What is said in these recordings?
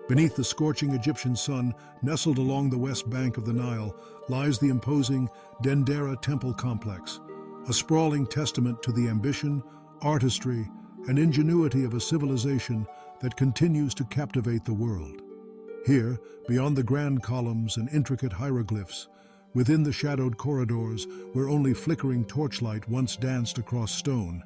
Beneath the scorching Egyptian sun, nestled along the west bank of the Nile, lies the imposing Dendera Temple Complex, a sprawling testament to the ambition, artistry, and ingenuity of a civilization that continues to captivate the world. Here, beyond the grand columns and intricate hieroglyphs, within the shadowed corridors where only flickering torchlight once danced across stone,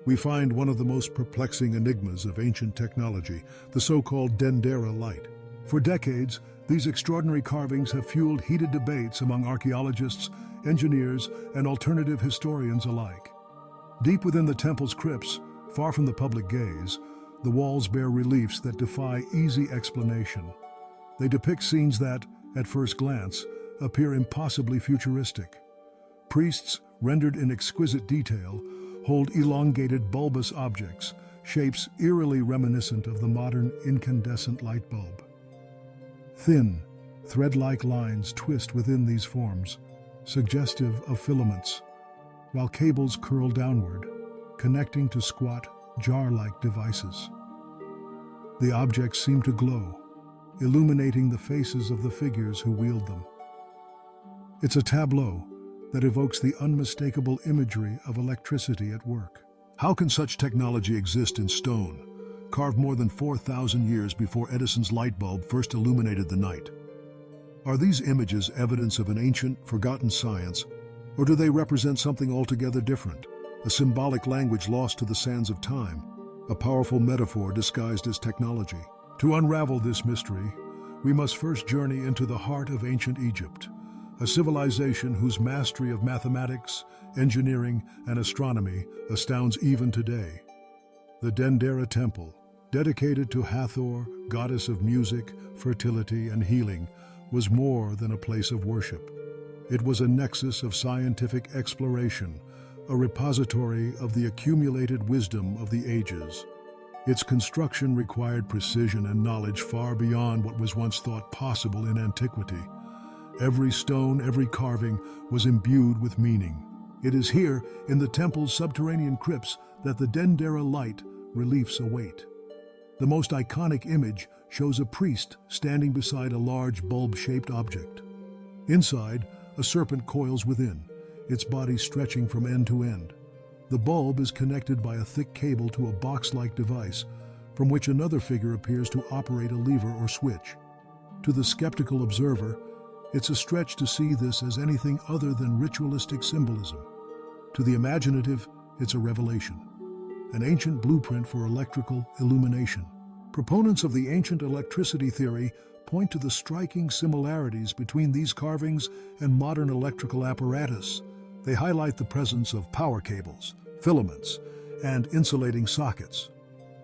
we find one of the most perplexing enigmas of ancient technology, the so-called Dendera light. For decades, these extraordinary carvings have fueled heated debates among archaeologists, engineers, and alternative historians alike. Deep within the temple's crypts, far from the public gaze, the walls bear reliefs that defy easy explanation. They depict scenes that, at first glance, appear impossibly futuristic. Priests, rendered in exquisite detail, hold elongated bulbous objects, shapes eerily reminiscent of the modern incandescent light bulb. Thin, thread-like lines twist within these forms, suggestive of filaments, while cables curl downward, connecting to squat, jar-like devices. The objects seem to glow, illuminating the faces of the figures who wield them. It's a tableau that evokes the unmistakable imagery of electricity at work. How can such technology exist in stone, carved more than 4,000 years before Edison's light bulb first illuminated the night? Are these images evidence of an ancient, forgotten science, or do they represent something altogether different, a symbolic language lost to the sands of time, a powerful metaphor disguised as technology? To unravel this mystery, we must first journey into the heart of ancient Egypt, a civilization whose mastery of mathematics, engineering, and astronomy astounds even today. The Dendera Temple, dedicated to Hathor, goddess of music, fertility, and healing, was more than a place of worship. It was a nexus of scientific exploration, a repository of the accumulated wisdom of the ages. Its construction required precision and knowledge far beyond what was once thought possible in antiquity. Every stone, every carving was imbued with meaning. It is here, in the temple's subterranean crypts, that the Dendera light reliefs await. The most iconic image shows a priest standing beside a large bulb-shaped object. Inside, a serpent coils within, its body stretching from end to end. The bulb is connected by a thick cable to a box-like device, from which another figure appears to operate a lever or switch. To the skeptical observer, it's a stretch to see this as anything other than ritualistic symbolism. To the imaginative, it's a revelation, an ancient blueprint for electrical illumination. Proponents of the ancient electricity theory point to the striking similarities between these carvings and modern electrical apparatus. They highlight the presence of power cables, filaments, and insulating sockets.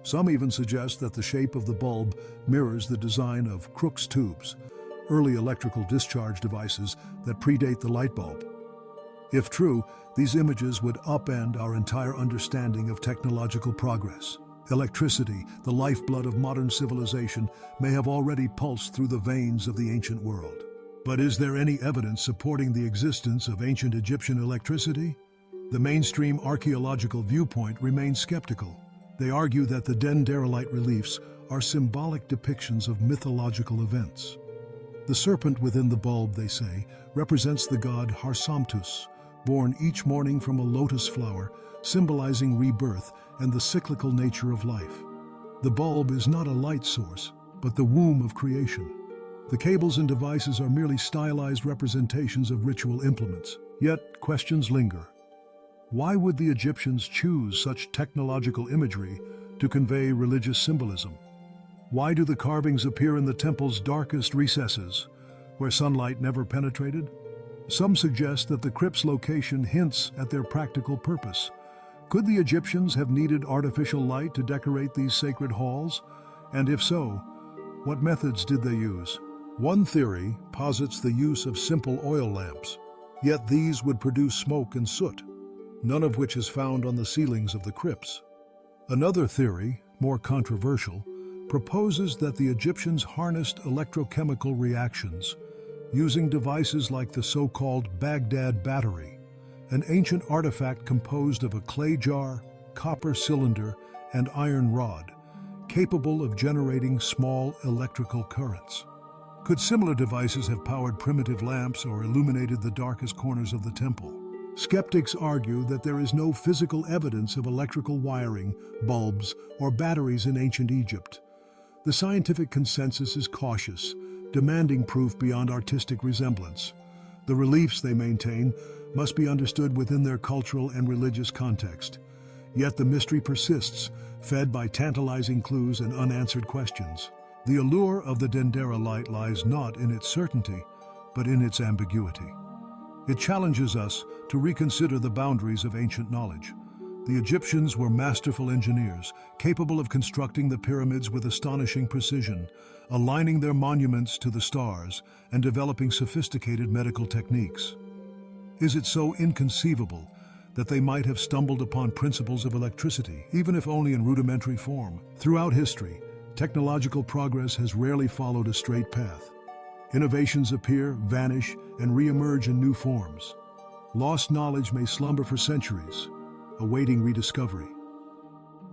Some even suggest that the shape of the bulb mirrors the design of Crookes tubes, early electrical discharge devices that predate the light bulb. If true, these images would upend our entire understanding of technological progress. Electricity, the lifeblood of modern civilization, may have already pulsed through the veins of the ancient world. But is there any evidence supporting the existence of ancient Egyptian electricity? The mainstream archaeological viewpoint remains skeptical. They argue that the Dendera light reliefs are symbolic depictions of mythological events. The serpent within the bulb, they say, represents the god Harsamtus, born each morning from a lotus flower, symbolizing rebirth and the cyclical nature of life. The bulb is not a light source, but the womb of creation. The cables and devices are merely stylized representations of ritual implements. Yet, questions linger. Why would the Egyptians choose such technological imagery to convey religious symbolism? Why do the carvings appear in the temple's darkest recesses, where sunlight never penetrated? Some suggest that the crypt's location hints at their practical purpose. Could the Egyptians have needed artificial light to decorate these sacred halls? And if so, what methods did they use? One theory posits the use of simple oil lamps, yet these would produce smoke and soot, none of which is found on the ceilings of the crypts. Another theory, more controversial, proposes that the Egyptians harnessed electrochemical reactions using devices like the so-called Baghdad battery, an ancient artifact composed of a clay jar, copper cylinder, and iron rod, capable of generating small electrical currents. Could similar devices have powered primitive lamps or illuminated the darkest corners of the temple? Skeptics argue that there is no physical evidence of electrical wiring, bulbs, or batteries in ancient Egypt. The scientific consensus is cautious, demanding proof beyond artistic resemblance. The reliefs they maintain must be understood within their cultural and religious context. Yet the mystery persists, fed by tantalizing clues and unanswered questions. The allure of the Dendera light lies not in its certainty, but in its ambiguity. It challenges us to reconsider the boundaries of ancient knowledge. The Egyptians were masterful engineers, capable of constructing the pyramids with astonishing precision, aligning their monuments to the stars, and developing sophisticated medical techniques. Is it so inconceivable that they might have stumbled upon principles of electricity, even if only in rudimentary form? Throughout history, technological progress has rarely followed a straight path. Innovations appear, vanish, and re-emerge in new forms. Lost knowledge may slumber for centuries, awaiting rediscovery.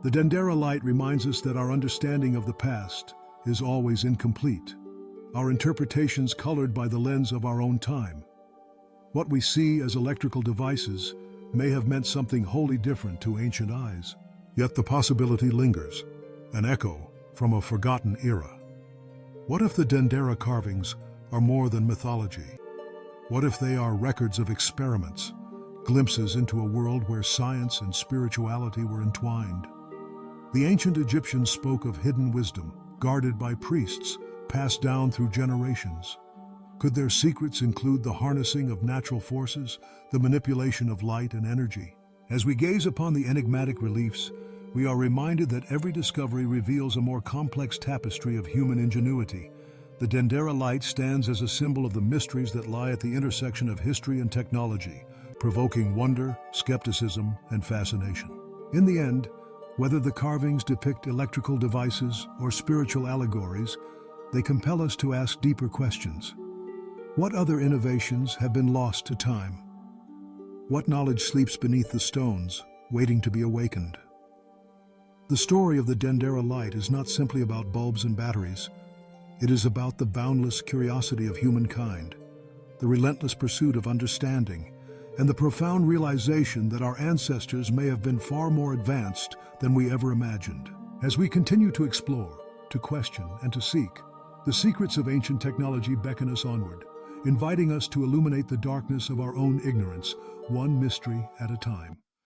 The Dendera light reminds us that our understanding of the past is always incomplete, our interpretations colored by the lens of our own time. What we see as electrical devices may have meant something wholly different to ancient eyes. Yet the possibility lingers, an echo from a forgotten era. What if the Dendera carvings are more than mythology? What if they are records of experiments, glimpses into a world where science and spirituality were entwined? The ancient Egyptians spoke of hidden wisdom, guarded by priests, passed down through generations. Could their secrets include the harnessing of natural forces, the manipulation of light and energy? As we gaze upon the enigmatic reliefs, we are reminded that every discovery reveals a more complex tapestry of human ingenuity. The Dendera light stands as a symbol of the mysteries that lie at the intersection of history and technology, provoking wonder, skepticism, and fascination. In the end, whether the carvings depict electrical devices or spiritual allegories, they compel us to ask deeper questions. What other innovations have been lost to time? What knowledge sleeps beneath the stones, waiting to be awakened? The story of the Dendera light is not simply about bulbs and batteries. It is about the boundless curiosity of humankind, the relentless pursuit of understanding, and the profound realization that our ancestors may have been far more advanced than we ever imagined. As we continue to explore, to question, and to seek, the secrets of ancient technology beckon us onward, inviting us to illuminate the darkness of our own ignorance, one mystery at a time.